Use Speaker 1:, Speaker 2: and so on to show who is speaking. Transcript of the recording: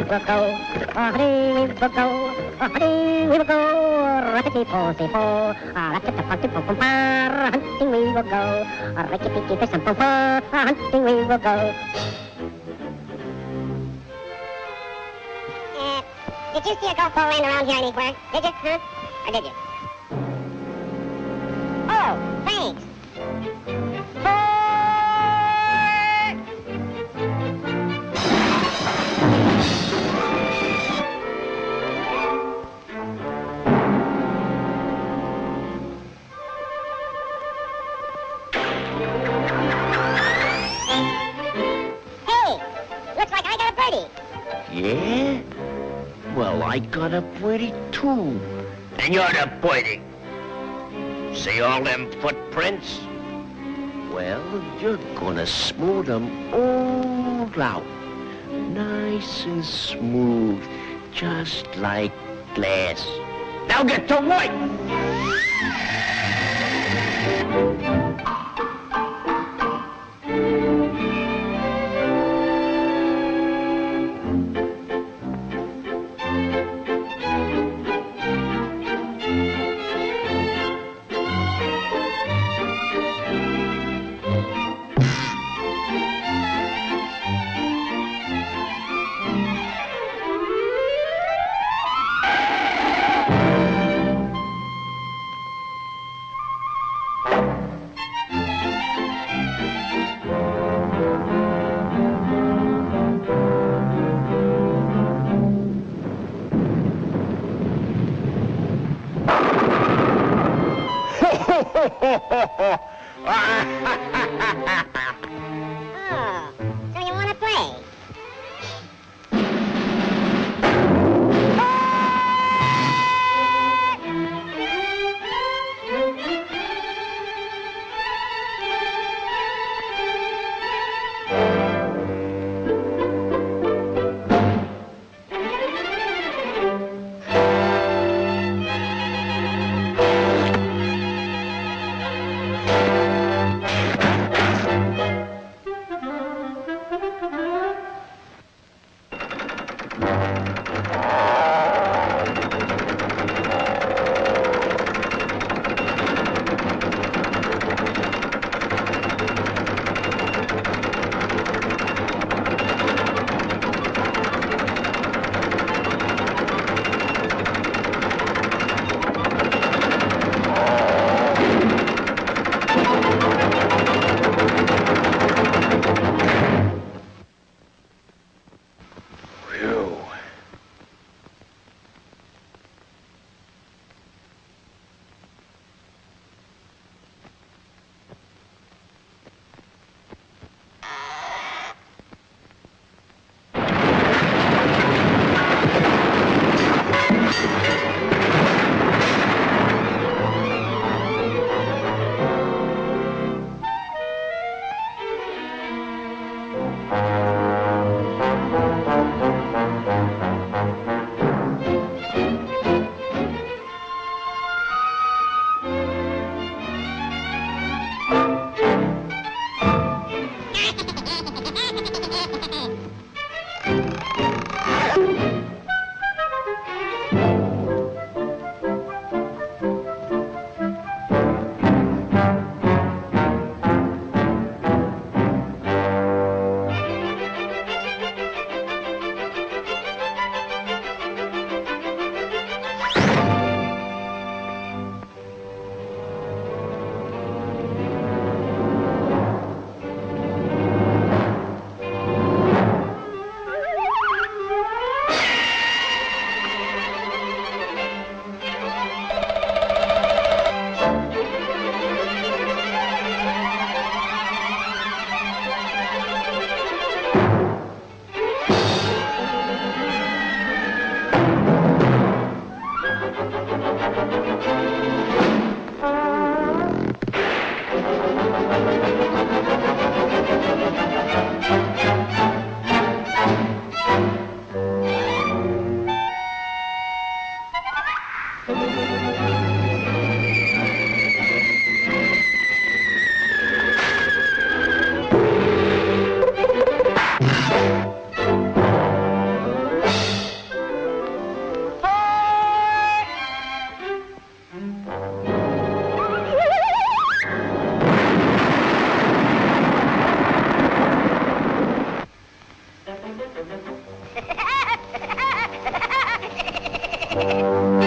Speaker 1: will go, we will go, we will go, rickety-posy-po, racket-a-punty-pum-pum-par, hunting we will go, rickety-pee-pee-pum-pum-par, hunting we will go. Did you see a golf ball land around here anywhere? Did you, huh? Or did you? Oh, thanks.
Speaker 2: Yeah? Well, I got a birdie too. And you're the birdie. See all them footprints? Well, you're gonna smooth them all out. Nice and smooth, just like glass. Now get to work!
Speaker 1: Oh, so you want to play? Hehehe